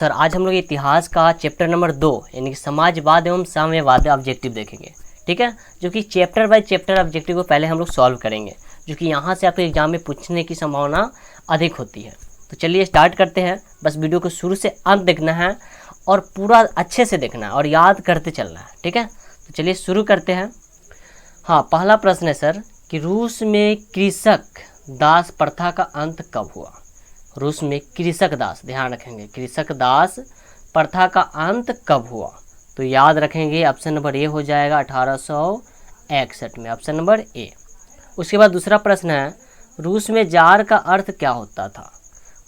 Sir आज हम लोग इतिहास का चैप्टर नंबर 2 यानी कि समाजवाद एवं साम्यवाद ऑब्जेक्टिव देखेंगे। ठीक है, जो कि चैप्टर बाय चैप्टर ऑब्जेक्टिव को पहले हम लोग सॉल्व करेंगे, जो कि यहाँ से आपके एग्जाम में पूछने की संभावना अधिक होती है। तो चलिए स्टार्ट करते हैं। बस वीडियो को शुरू से अंत देखना है और पूरा अच्छे से देखना है और याद करते चलना है। ठीक है, तो चलिए शुरू करते हैं। हाँ, पहला प्रश्न है सर कि रूस में कृषक दास प्रथा का अंत कब हुआ। रूस में कृषक दास, ध्यान रखेंगे, कृषक दास प्रथा का अंत कब हुआ। तो याद रखेंगे ऑप्शन नंबर ए हो जाएगा 1861 में, ऑप्शन नंबर ए। उसके बाद दूसरा प्रश्न है रूस में जार का अर्थ क्या होता था।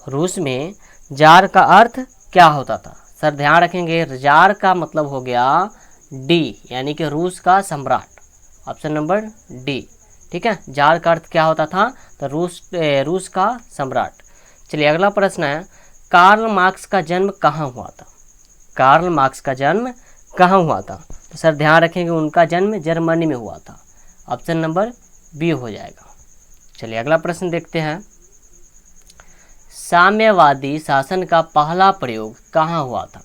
रूस में जार का अर्थ क्या होता था। सर ध्यान रखेंगे, जार का मतलब हो गया डी, यानी कि रूस का सम्राट, ऑप्शन नंबर डी। ठीक है, जार का अर्थ क्या होता था, तो रूस का सम्राट। चलिए अगला प्रश्न है कार्ल मार्क्स का जन्म कहाँ हुआ था। कार्ल मार्क्स का जन्म कहाँ हुआ था। तो सर ध्यान रखेंगे उनका जन्म जर्मनी में हुआ था, ऑप्शन नंबर बी हो जाएगा। चलिए अगला प्रश्न देखते हैं साम्यवादी शासन का पहला प्रयोग कहाँ हुआ था।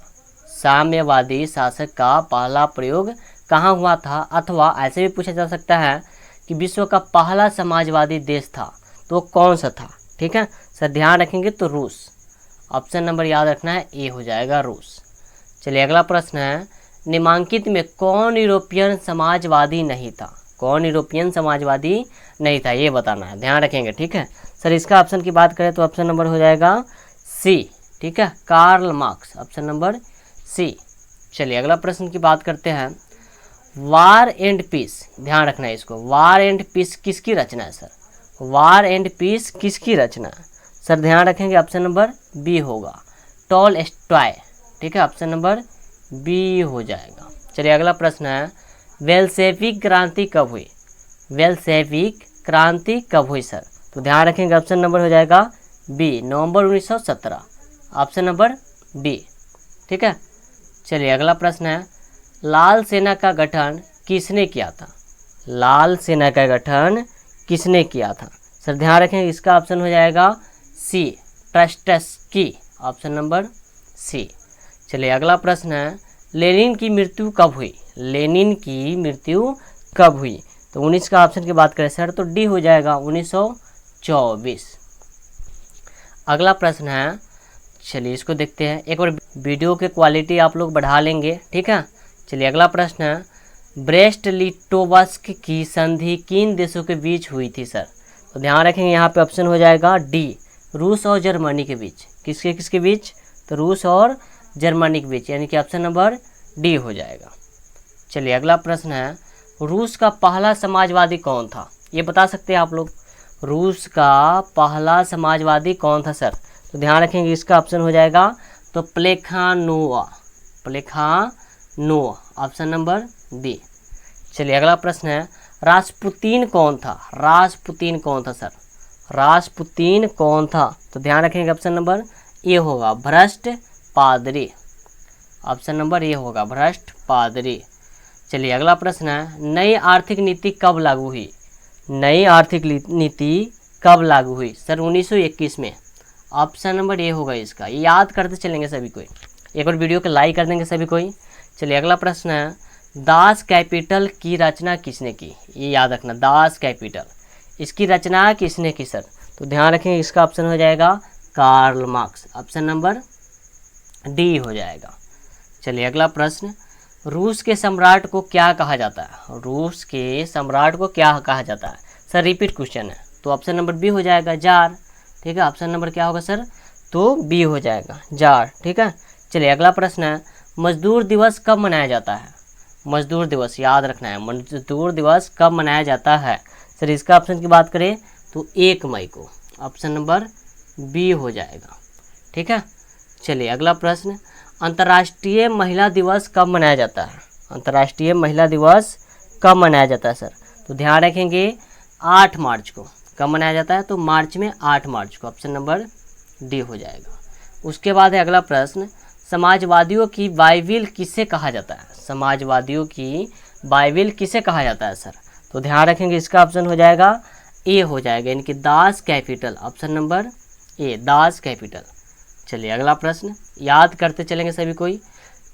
साम्यवादी शासक का पहला प्रयोग कहाँ हुआ था, अथवा ऐसे भी पूछा जा सकता है कि विश्व का पहला समाजवादी देश था तो कौन सा था। ठीक है सर, ध्यान रखेंगे तो रूस, ऑप्शन नंबर याद रखना है ए हो जाएगा रूस। चलिए अगला प्रश्न है निम्नलिखित में कौन यूरोपियन समाजवादी नहीं था। कौन यूरोपियन समाजवादी नहीं था, ये बताना है, ध्यान रखेंगे। ठीक है सर, इसका ऑप्शन की बात करें तो ऑप्शन नंबर हो जाएगा सी। ठीक है, Karl Marx, option number C. चलिए अगला प्रश्न की बात करते हैं वार एंड पीस, ध्यान रखना है इसको, वार एंड पीस किसकी रचना है सर। वार एंड पीस किसकी रचना है। सर ध्यान रखेंगे ऑप्शन नंबर बी होगा टॉलस्टॉय। ठीक है, ऑप्शन नंबर बी हो जाएगा। चलिए अगला प्रश्न है बेल्शेविक क्रांति कब हुई। बेल्शेविक क्रांति कब हुई सर। तो ध्यान रखेंगे ऑप्शन नंबर हो जाएगा बी, नवंबर 1917, ऑप्शन नंबर बी। ठीक है, चलिए अगला प्रश्न है लाल सेना का गठन किसने किया था। लाल सेना का गठन किसने किया था। सर ध्यान रखेंगे इसका ऑप्शन हो जाएगा सी, ट्रस्टस्की, ऑप्शन नंबर सी। चलिए अगला प्रश्न है लेनिन की मृत्यु कब हुई। लेनिन की मृत्यु कब हुई। तो 19 का ऑप्शन की बात करें सर तो डी हो जाएगा 1924। अगला प्रश्न है, चलिए इसको देखते हैं, एक बार वीडियो के क्वालिटी आप लोग बढ़ा लेंगे। ठीक है, चलिए अगला प्रश्न है ब्रेस्ट लिटोवस्क की संधि किन देशों के बीच हुई थी सर। तो ध्यान रखेंगे यहाँ पे ऑप्शन हो जाएगा डी, रूस और जर्मनी के बीच। किसके किसके बीच, तो रूस और जर्मनी के बीच, यानी कि ऑप्शन नंबर डी हो जाएगा। चलिए अगला प्रश्न है रूस का पहला समाजवादी कौन था, ये बता सकते हैं आप लोग। रूस का पहला समाजवादी कौन था सर। तो ध्यान रखेंगे इसका ऑप्शन हो जाएगा तो प्लेखानोवा, प्लेखानोवा, ऑप्शन नंबर बी। चलिए अगला प्रश्न है रासपुतीन कौन था। रासपुतीन कौन था सर। रासपुतीन कौन था। तो ध्यान रखेंगे ऑप्शन नंबर ए होगा भ्रष्ट पादरी, ऑप्शन नंबर ए होगा भ्रष्ट पादरी। चलिए अगला प्रश्न है नई आर्थिक नीति कब लागू हुई। नई आर्थिक नीति कब लागू हुई सर। 1921 में, ऑप्शन नंबर ए होगा इसका। याद करते चलेंगे सभी कोई, एक बार वीडियो को लाइक कर देंगे सभी कोई। चलिए अगला प्रश्न है दास कैपिटल की रचना किसने की। ये याद रखना, दास कैपिटल, इसकी रचना किसने की सर। तो ध्यान रखेंगे इसका ऑप्शन हो जाएगा Karl Marx, option number D हो जाएगा। चलिए अगला प्रश्न रूस के सम्राट को क्या कहा जाता है। रूस के सम्राट को क्या कहा जाता है सर, रिपीट क्वेश्चन है, तो ऑप्शन नंबर बी हो जाएगा जार। ठीक है, ऑप्शन नंबर क्या होगा सर, तो बी हो जाएगा जार। ठीक है, चलिए अगला प्रश्न है मजदूर दिवस कब मनाया जाता है। मजदूर दिवस याद रखना है, मजदूर दिवस कब मनाया जाता है सर। इसका ऑप्शन की बात करें तो 1 मई को, ऑप्शन नंबर बी हो जाएगा। ठीक है, चलिए अगला प्रश्न अंतर्राष्ट्रीय महिला दिवस कब मनाया जाता है। अंतर्राष्ट्रीय महिला दिवस कब मनाया जाता है सर। तो ध्यान रखेंगे 8 मार्च को। कब मनाया जाता है, तो मार्च में 8 मार्च को, ऑप्शन नंबर डी हो जाएगा। उसके बाद है अगला प्रश्न समाजवादियों की बाइबिल किसे कहा जाता है। समाजवादियों की बाइबिल किसे कहा जाता है सर। तो ध्यान रखेंगे इसका ऑप्शन हो जाएगा ए हो जाएगा, यानी कि Das Kapital, option number A Das Kapital. चलिए अगला प्रश्न याद करते चलेंगे सभी कोई।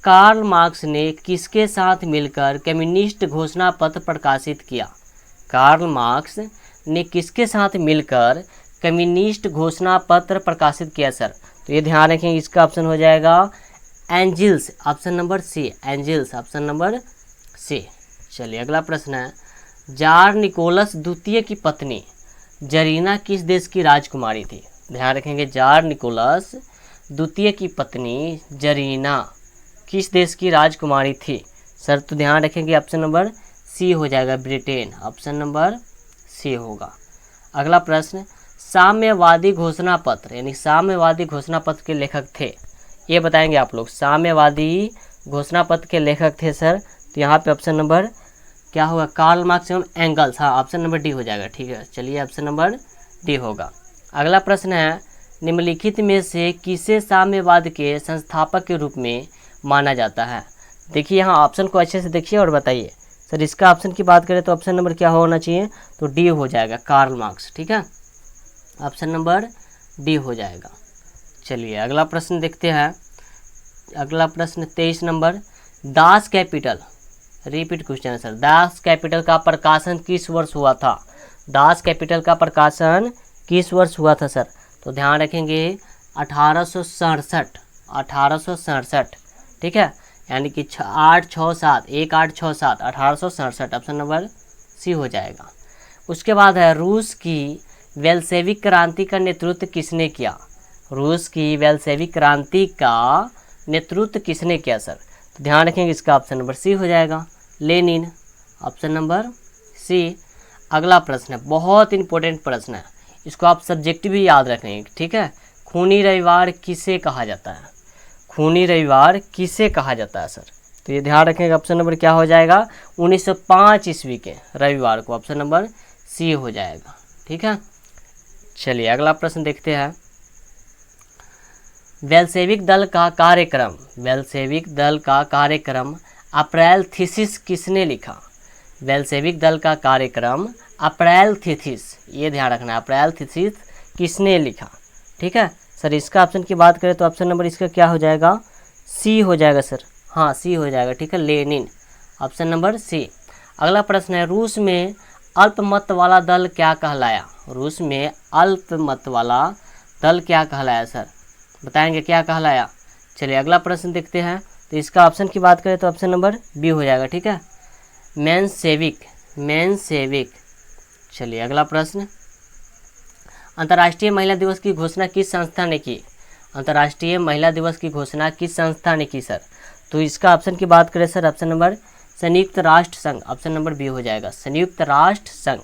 कार्ल मार्क्स ने किसके साथ मिलकर कम्युनिस्ट घोषणा पत्र प्रकाशित किया? कार्ल मार्क्स ने किसके साथ मिलकर कम्युनिस्ट घोषणा पत्र प्रकाशित किया सर? तो ये ध्यान रखेंगे, इसका ऑप्शन हो जाएगा Engels, option number C, Engels, option number C. चलिए अगला प्रश्न है, जार निकोलस द्वितीय की पत्नी जरीना किस देश की राजकुमारी थी? ध्यान रखेंगे, जार निकोलस द्वितीय की पत्नी जरीना किस देश की राजकुमारी थी सर? तो ध्यान रखेंगे ऑप्शन नंबर सी हो जाएगा, ब्रिटेन, ऑप्शन नंबर सी होगा। अगला प्रश्न, साम्यवादी घोषणा पत्र यानी साम्यवादी घोषणा पत्र के लेखक थे, ये बताएंगे आप लोग। साम्यवादी घोषणा पत्र के लेखक थे सर, तो यहाँ पे ऑप्शन नंबर क्या होगा? कार्ल मार्क्स एवं एंगल्स, हाँ ऑप्शन नंबर डी हो जाएगा। ठीक है, चलिए ऑप्शन नंबर डी होगा। अगला प्रश्न है, निम्नलिखित में से किसे साम्यवाद के संस्थापक के रूप में माना जाता है? देखिए यहाँ ऑप्शन को अच्छे से देखिए और बताइए सर। इसका ऑप्शन की बात करें तो ऑप्शन नंबर क्या होना चाहिए? तो डी हो जाएगा, कार्ल मार्क्स। ठीक है, ऑप्शन नंबर डी हो जाएगा। चलिए अगला प्रश्न देखते हैं। अगला प्रश्न 23 number, Das Kapital, repeat question है सर, दास कैपिटल का प्रकाशन किस वर्ष हुआ था? दास कैपिटल का प्रकाशन किस वर्ष हुआ था सर? तो ध्यान रखेंगे 1867, 1867। ठीक है, यानी कि 867, 1867, 1867, ऑप्शन नंबर सी हो जाएगा। उसके बाद है, रूस की बेल्शेविक क्रांति का नेतृत्व किसने किया? रूस की बेल्शेविक क्रांति का नेतृत्व किसने किया सर? तो ध्यान रखेंगे, इसका ऑप्शन नंबर सी हो जाएगा, लेनिन, ऑप्शन नंबर सी। अगला प्रश्न है, बहुत इंपॉर्टेंट प्रश्न है, इसको आप सब्जेक्ट भी याद रखेंगे। ठीक है, खूनी रविवार किसे कहा जाता है? खूनी रविवार किसे कहा जाता है सर? तो ये ध्यान रखेंगे, ऑप्शन नंबर क्या हो जाएगा? 1905 ईस्वी के रविवार को, ऑप्शन नंबर सी हो जाएगा। ठीक है, चलिए अगला प्रश्न देखते हैं। बेल्शेविक दल का कार्यक्रम, बेल्शेविक दल का कार्यक्रम अप्रैल थीसिस किसने लिखा? बेल्शेविक दल का कार्यक्रम अप्रैल थीसिस, ये ध्यान रखना, अप्रैल थीसिस किसने लिखा? ठीक है सर, इसका ऑप्शन की बात करें तो ऑप्शन नंबर इसका क्या हो जाएगा? सी हो जाएगा सर, हाँ सी हो जाएगा। ठीक है, लेनिन, ऑप्शन नंबर सी। अगला प्रश्न है, रूस में अल्पमत वाला दल क्या कहलाया? रूस में अल्पमत वाला दल क्या कहलाया सर? बताएंगे क्या कहलाया? चलिए अगला प्रश्न देखते हैं। तो इसका ऑप्शन की बात करें तो ऑप्शन नंबर बी हो जाएगा। ठीक है, मेंशेविक, मेंशेविक। चलिए अगला प्रश्न, अंतर्राष्ट्रीय महिला दिवस की घोषणा किस संस्था ने की? अंतर्राष्ट्रीय महिला दिवस की घोषणा किस संस्था ने की सर? तो इसका ऑप्शन की बात करें सर, ऑप्शन नंबर संयुक्त राष्ट्र संघ, ऑप्शन नंबर बी हो जाएगा, संयुक्त राष्ट्र संघ।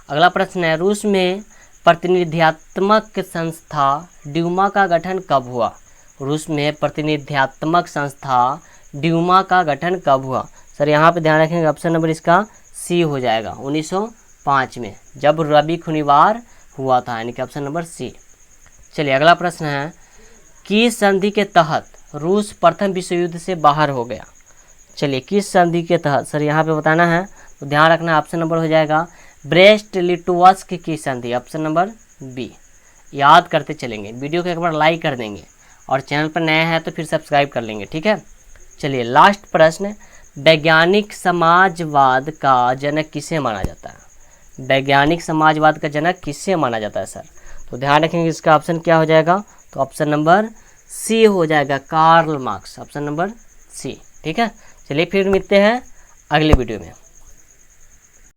अगला प्रश्न है, रूस में प्रतिनिधित्वात्मक संस्था ड्यूमा का गठन कब हुआ? रूस में प्रतिनिधित्वात्मक संस्था ड्यूमा का गठन कब हुआ सर? यहाँ पे ध्यान रखेंगे, ऑप्शन नंबर इसका सी हो जाएगा, 1905 में, जब रबी खुनिवार हुआ था, यानी कि ऑप्शन नंबर सी। चलिए अगला प्रश्न है, किस संधि के तहत रूस प्रथम विश्व युद्ध से बाहर हो गया? चलिए किस संधि के तहत सर, यहाँ पे बताना है, तो ध्यान रखना, ऑप्शन नंबर हो जाएगा ब्रेस्ट लिटोवस्क की संधि, ऑप्शन नंबर बी। याद करते चलेंगे, वीडियो को एक बार लाइक कर देंगे और चैनल पर नया है तो फिर सब्सक्राइब कर लेंगे। ठीक है, चलिए लास्ट प्रश्न, वैज्ञानिक समाजवाद का जनक किसे माना जाता है? वैज्ञानिक समाजवाद का जनक किसे माना जाता है सर? तो ध्यान रखेंगे, इसका ऑप्शन क्या हो जाएगा? तो ऑप्शन नंबर सी हो जाएगा, Karl Marx, option number C. ठीक है, चलिए फिर मिलते हैं अगले वीडियो में।